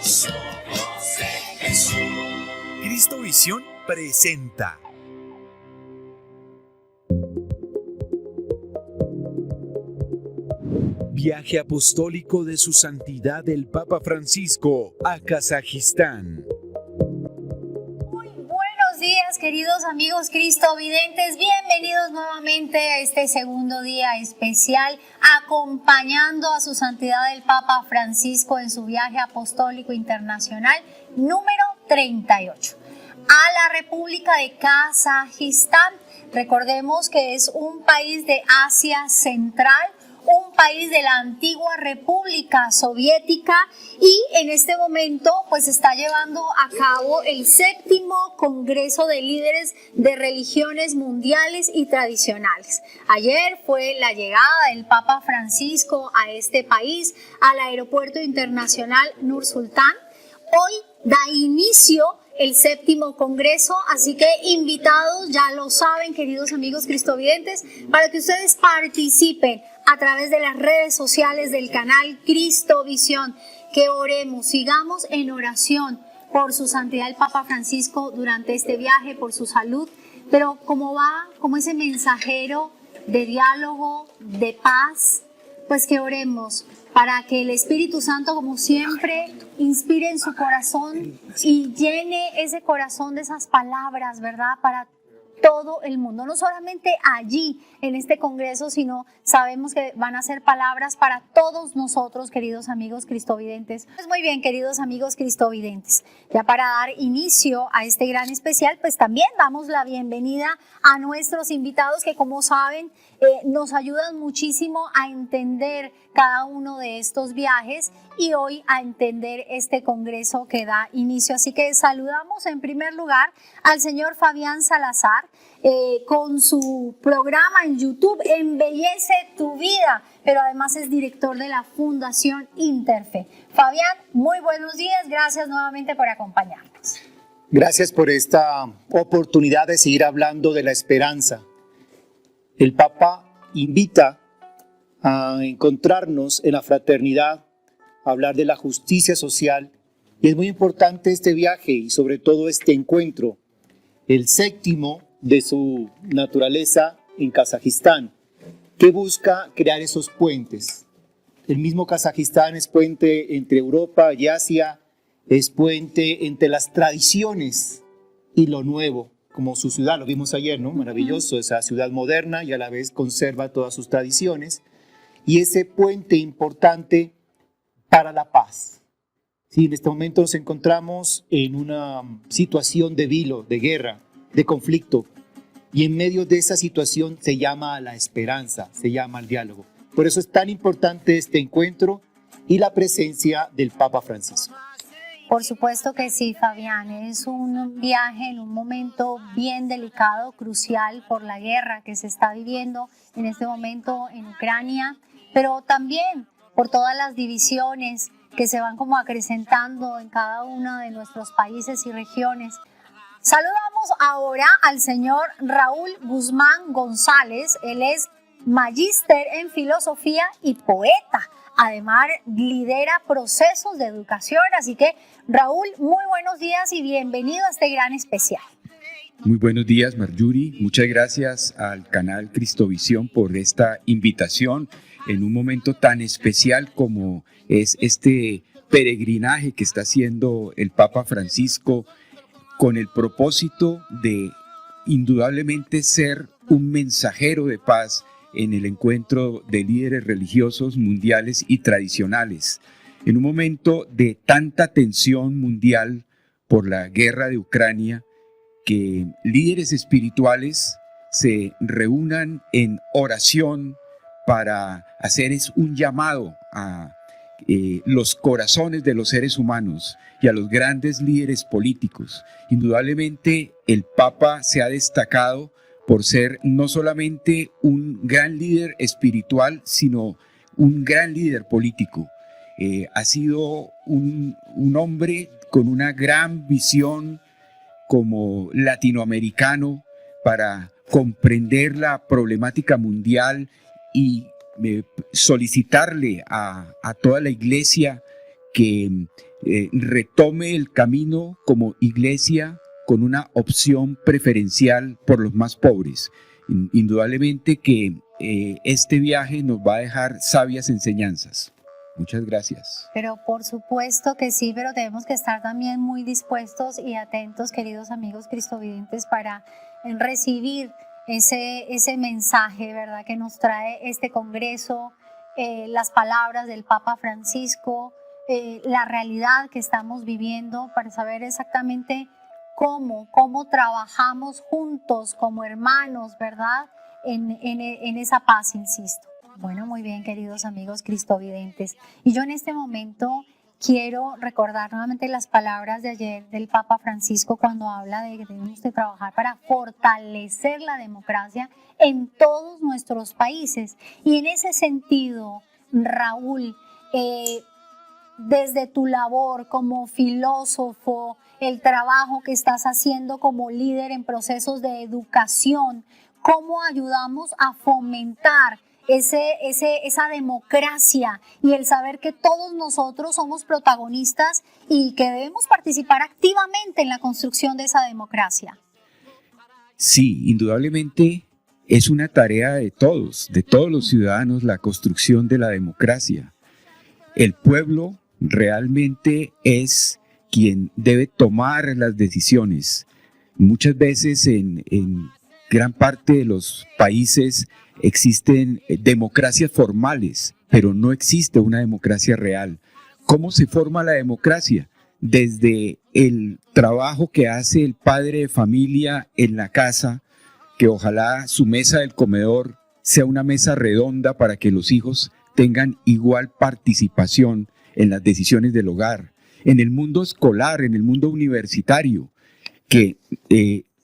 ojos de Jesús. Cristo Visión presenta. Viaje apostólico de su santidad el Papa Francisco a Kazajistán. Muy buenos días, queridos amigos cristovidentes. Bienvenidos nuevamente a este segundo día especial, acompañando a su santidad el Papa Francisco en su viaje apostólico internacional número 38 a la República de Kazajistán. Recordemos que es un país de Asia Central, un país de la antigua República Soviética, y en este momento pues está llevando a cabo el 7º Congreso de Líderes de Religiones Mundiales y Tradicionales. Ayer fue la llegada del Papa Francisco a este país, al Aeropuerto Internacional Nur Sultán. Hoy da inicio el 7º Congreso, así que invitados, ya lo saben, queridos amigos cristovidentes, para que ustedes participen a través de las redes sociales del canal Cristovisión, que oremos, sigamos en oración por su santidad el Papa Francisco durante este viaje, por su salud, pero como ese mensajero de diálogo, de paz, pues que oremos para que el Espíritu Santo, como siempre, inspire en su corazón y llene ese corazón de esas palabras, ¿verdad?, para todo el mundo, no solamente allí en este congreso, sino sabemos que van a ser palabras para todos nosotros, queridos amigos cristovidentes. Pues muy bien, queridos amigos cristovidentes, ya para dar inicio a este gran especial, pues también damos la bienvenida a nuestros invitados que, como saben, nos ayudan muchísimo a entender cada uno de estos viajes y hoy a entender este congreso que da inicio. Así que saludamos en primer lugar al señor Fabián Salazar con su programa en YouTube Embellece tu Vida, pero además es director de la Fundación Interfe. Fabián, muy buenos días, gracias nuevamente por acompañarnos. Gracias por esta oportunidad de seguir hablando de la esperanza. El Papa invita a encontrarnos en la fraternidad, a hablar de la justicia social, y es muy importante este viaje y sobre todo este encuentro, el 7º de su naturaleza en Kazajistán, que busca crear esos puentes. El mismo Kazajistán es puente entre Europa y Asia, es puente entre las tradiciones y lo nuevo, como su ciudad, lo vimos ayer, ¿no? Maravilloso, esa ciudad moderna y a la vez conserva todas sus tradiciones. Y ese puente importante para la paz. Sí, en este momento nos encontramos en una situación de vilo, de guerra, de conflicto. Y en medio de esa situación se llama la esperanza, se llama el diálogo. Por eso es tan importante este encuentro y la presencia del Papa Francisco. Por supuesto que sí, Fabián, es un viaje en un momento bien delicado, crucial por la guerra que se está viviendo en este momento en Ucrania, pero también por todas las divisiones que se van como acrecentando en cada uno de nuestros países y regiones. Saludamos ahora al señor Raúl Guzmán González. Él es magíster en filosofía y poeta. Además, lidera procesos de educación. Así que, Raúl, muy buenos días y bienvenido a este gran especial. Muy buenos días, Marjorie. Muchas gracias al canal Cristovisión por esta invitación en un momento tan especial como es este peregrinaje que está haciendo el Papa Francisco con el propósito de indudablemente ser un mensajero de paz en el encuentro de líderes religiosos mundiales y tradicionales. En un momento de tanta tensión mundial por la guerra de Ucrania, que líderes espirituales se reúnan en oración para hacer un llamado a los corazones de los seres humanos y a los grandes líderes políticos. Indudablemente el Papa se ha destacado por ser no solamente un gran líder espiritual, sino un gran líder político. Ha sido un hombre con una gran visión como latinoamericano para comprender la problemática mundial y solicitarle a toda la iglesia que retome el camino como iglesia con una opción preferencial por los más pobres. Indudablemente que este viaje nos va a dejar sabias enseñanzas. Muchas gracias. Pero por supuesto que sí, pero tenemos que estar también muy dispuestos y atentos, queridos amigos cristovidentes, para recibir ese mensaje, ¿verdad?, que nos trae este congreso, las palabras del Papa Francisco, la realidad que estamos viviendo, para saber exactamente cómo trabajamos juntos como hermanos, ¿verdad?, en esa paz, insisto. Bueno, muy bien, queridos amigos cristovidentes. Y yo en este momento quiero recordar nuevamente las palabras de ayer del Papa Francisco cuando habla de que tenemos que trabajar para fortalecer la democracia en todos nuestros países. Y en ese sentido, Raúl, desde tu labor como filósofo, el trabajo que estás haciendo como líder en procesos de educación, ¿cómo ayudamos a fomentar esa democracia y el saber que todos nosotros somos protagonistas y que debemos participar activamente en la construcción de esa democracia? Sí, indudablemente es una tarea de todos los ciudadanos, la construcción de la democracia. El pueblo realmente es quien debe tomar las decisiones. Muchas veces en gran parte de los países existen democracias formales, pero no existe una democracia real. ¿Cómo se forma la democracia? Desde el trabajo que hace el padre de familia en la casa, que ojalá su mesa del comedor sea una mesa redonda para que los hijos tengan igual participación en las decisiones del hogar. En el mundo escolar, en el mundo universitario, que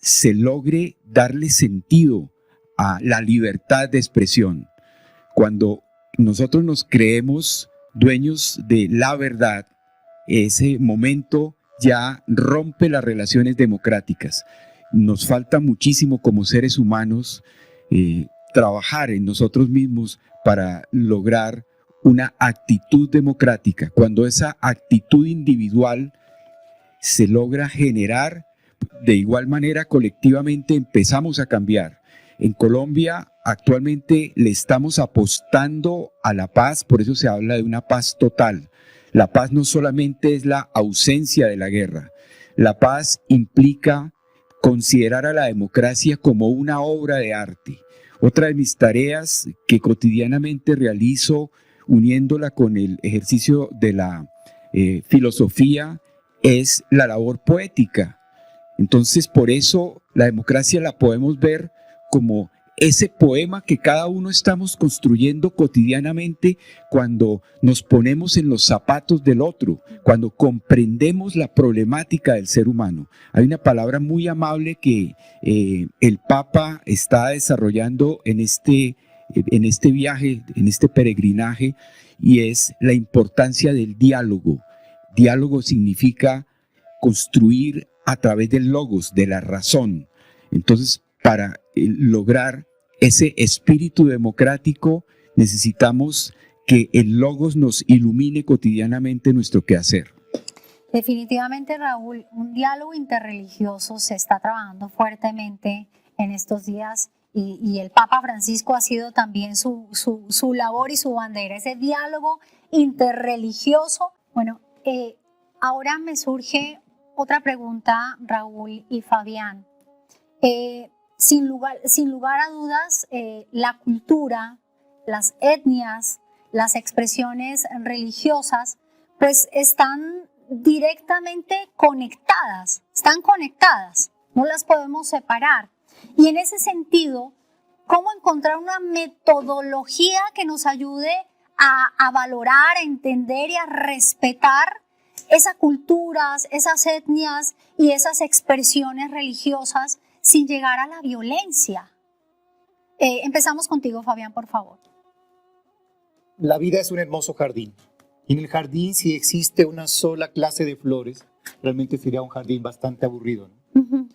se logre darle sentido a la libertad de expresión. Cuando nosotros nos creemos dueños de la verdad, ese momento ya rompe las relaciones democráticas. Nos falta muchísimo como seres humanos trabajar en nosotros mismos para lograr una actitud democrática. Cuando esa actitud individual se logra generar, de igual manera colectivamente empezamos a cambiar. En Colombia actualmente le estamos apostando a la paz, por eso se habla de una paz total. La paz no solamente es la ausencia de la guerra, la paz implica considerar a la democracia como una obra de arte. Otra de mis tareas que cotidianamente realizo, uniéndola con el ejercicio de la filosofía, es la labor poética. Entonces, por eso la democracia la podemos ver como ese poema que cada uno estamos construyendo cotidianamente cuando nos ponemos en los zapatos del otro, cuando comprendemos la problemática del ser humano. Hay una palabra muy amable que el Papa está desarrollando en este viaje, en este peregrinaje, y es la importancia del diálogo. Diálogo significa construir a través del logos, de la razón. Entonces, para lograr ese espíritu democrático, necesitamos que el logos nos ilumine cotidianamente nuestro quehacer. Definitivamente, Raúl, un diálogo interreligioso se está trabajando fuertemente en estos días y el Papa Francisco ha sido también su labor y su bandera, ese diálogo interreligioso. Bueno, ahora me surge otra pregunta, Raúl y Fabián. Sin lugar a dudas, la cultura, las etnias, las expresiones religiosas, pues están directamente conectadas, no las podemos separar. Y en ese sentido, ¿cómo encontrar una metodología que nos ayude a valorar, a entender y a respetar esas culturas, esas etnias y esas expresiones religiosas sin llegar a la violencia? Empezamos contigo, Fabián, por favor. La vida es un hermoso jardín. Y en el jardín, si existe una sola clase de flores, realmente sería un jardín bastante aburrido, ¿no? Uh-huh.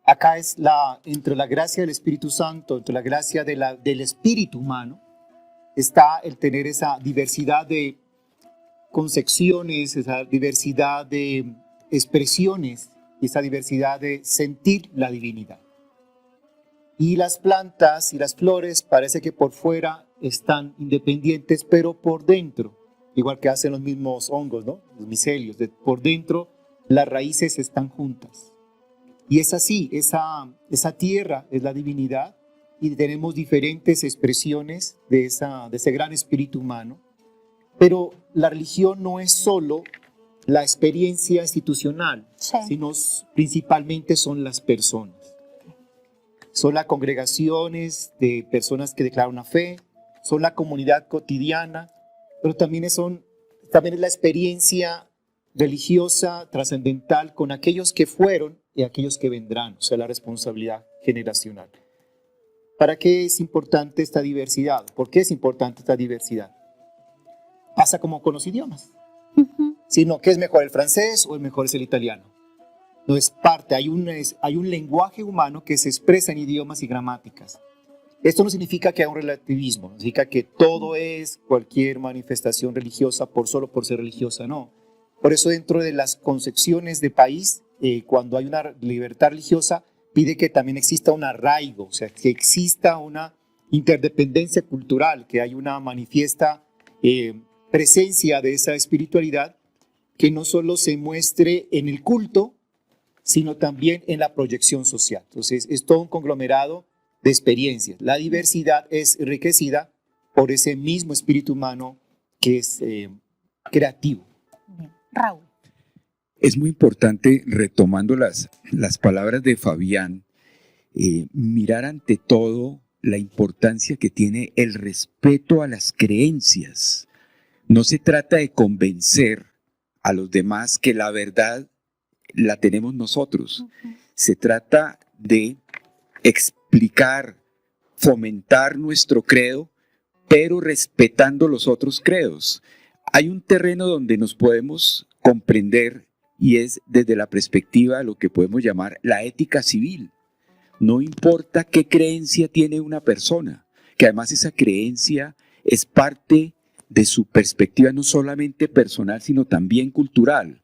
Acá es entre la gracia del Espíritu Santo, entre la gracia del espíritu humano, está el tener esa diversidad de concepciones, esa diversidad de expresiones, esa diversidad de sentir la divinidad. Y las plantas y las flores parece que por fuera están independientes, pero por dentro, igual que hacen los mismos hongos, ¿no? Los micelios, por dentro las raíces están juntas. Y es así, esa tierra es la divinidad y tenemos diferentes expresiones de ese gran espíritu humano. Pero la religión no es solo la experiencia institucional, Sí. sino principalmente son las personas. Son las congregaciones de personas que declaran una fe, son la comunidad cotidiana, pero también es la experiencia religiosa, trascendental, con aquellos que fueron y aquellos que vendrán, o sea, la responsabilidad generacional. ¿Para qué es importante esta diversidad? ¿Por qué es importante esta diversidad? Pasa como con los idiomas. Sino que es mejor el francés o el mejor es el italiano. No es parte, hay un lenguaje humano que se expresa en idiomas y gramáticas. Esto no significa que haya un relativismo, no significa que todo es cualquier manifestación religiosa solo por ser religiosa, no. Por eso dentro de las concepciones de país, cuando hay una libertad religiosa, pide que también exista un arraigo, o sea, que exista una interdependencia cultural, que hay una manifiesta presencia de esa espiritualidad que no solo se muestre en el culto, sino también en la proyección social. Entonces, es todo un conglomerado de experiencias. La diversidad es enriquecida por ese mismo espíritu humano que es creativo. Bien. Raúl. Es muy importante, retomando las palabras de Fabián, mirar ante todo la importancia que tiene el respeto a las creencias. No se trata de convencer a los demás que la verdad la tenemos nosotros. Se trata de explicar, fomentar nuestro credo, pero respetando los otros credos. Hay un terreno donde nos podemos comprender y es desde la perspectiva de lo que podemos llamar la ética civil. No importa qué creencia tiene una persona, que además esa creencia es parte de su perspectiva no solamente personal, sino también cultural.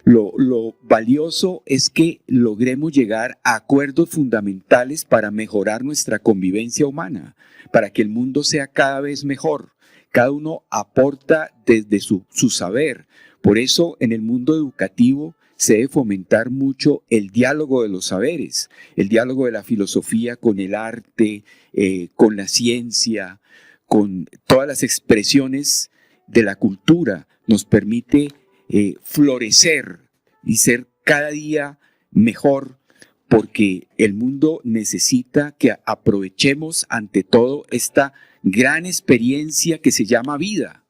Lo valioso es que logremos llegar a acuerdos fundamentales para mejorar nuestra convivencia humana, para que el mundo sea cada vez mejor. Cada uno aporta desde su saber. Por eso en el mundo educativo se debe fomentar mucho el diálogo de los saberes, el diálogo de la filosofía con el arte, con la ciencia, con todas las expresiones de la cultura. Nos permite florecer y ser cada día mejor, porque el mundo necesita que aprovechemos ante todo esta gran experiencia que se llama vida.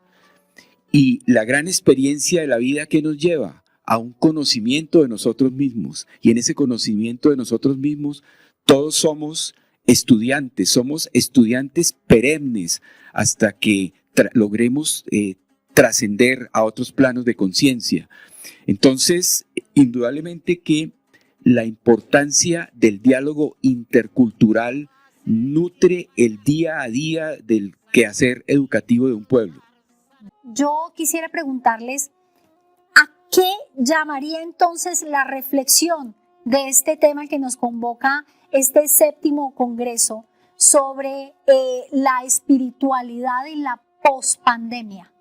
Y la gran experiencia de la vida que nos lleva a un conocimiento de nosotros mismos. Y en ese conocimiento de nosotros mismos todos somos estudiantes perennes hasta que logremos trascender a otros planos de conciencia. Entonces, indudablemente que la importancia del diálogo intercultural nutre el día a día del quehacer educativo de un pueblo. Yo quisiera preguntarles, ¿a qué llamaría entonces la reflexión de este tema que nos convoca este 7º Congreso sobre la espiritualidad en la pospandemia?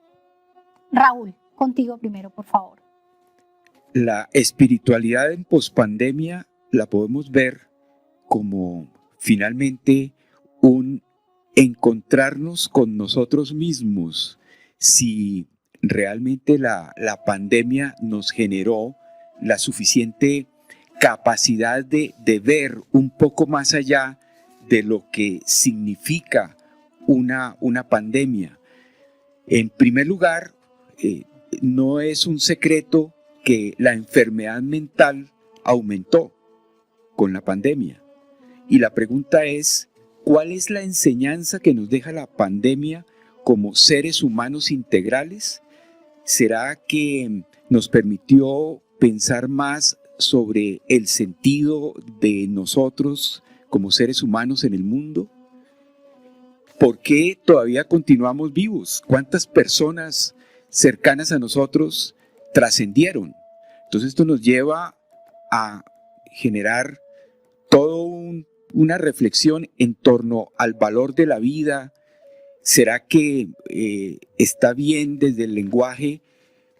Raúl, contigo primero, por favor. La espiritualidad en pospandemia la podemos ver como finalmente un encontrarnos con nosotros mismos. Si realmente la pandemia nos generó la suficiente capacidad de ver un poco más allá de lo que significa una pandemia. En primer lugar, no es un secreto que la enfermedad mental aumentó con la pandemia. Y la pregunta es, ¿cuál es la enseñanza que nos deja la pandemia como seres humanos integrales? ¿Será que nos permitió pensar más sobre el sentido de nosotros como seres humanos en el mundo? ¿Por qué todavía continuamos vivos? ¿Cuántas personas cercanas a nosotros trascendieron. Entonces esto nos lleva a generar una reflexión en torno al valor de la vida. ¿Será que está bien desde el lenguaje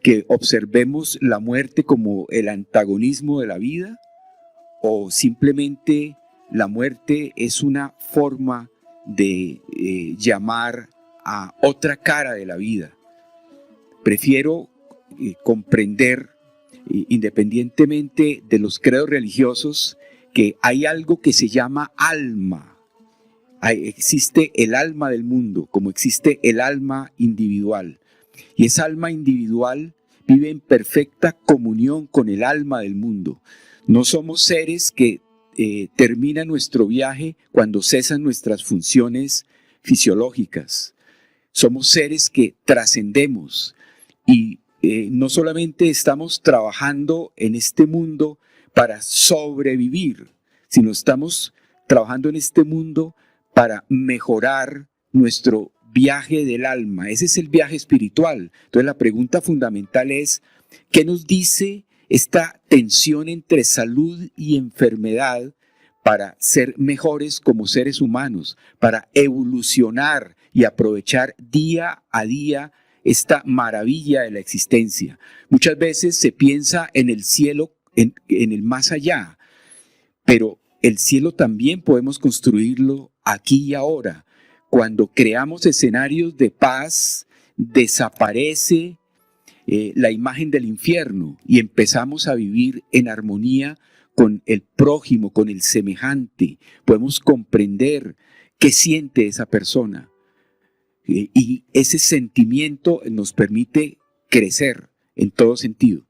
que observemos la muerte como el antagonismo de la vida? ¿O simplemente la muerte es una forma de llamar a otra cara de la vida? Prefiero comprender, independientemente de los credos religiosos, que hay algo que se llama alma. Existe el alma del mundo, como existe el alma individual. Y esa alma individual vive en perfecta comunión con el alma del mundo. No somos seres que terminan nuestro viaje cuando cesan nuestras funciones fisiológicas. Somos seres que trascendemos y no solamente estamos trabajando en este mundo para sobrevivir, sino estamos trabajando en este mundo para mejorar nuestro viaje del alma. Ese es el viaje espiritual. Entonces la pregunta fundamental es, ¿qué nos dice esta tensión entre salud y enfermedad para ser mejores como seres humanos, para evolucionar y aprovechar día a día esta maravilla de la existencia? Muchas veces se piensa en el cielo, en el más allá, pero el cielo también podemos construirlo aquí y ahora. Cuando creamos escenarios de paz, desaparece la imagen del infierno y empezamos a vivir en armonía con el prójimo, con el semejante. Podemos comprender qué siente esa persona. Y ese sentimiento nos permite crecer en todo sentido.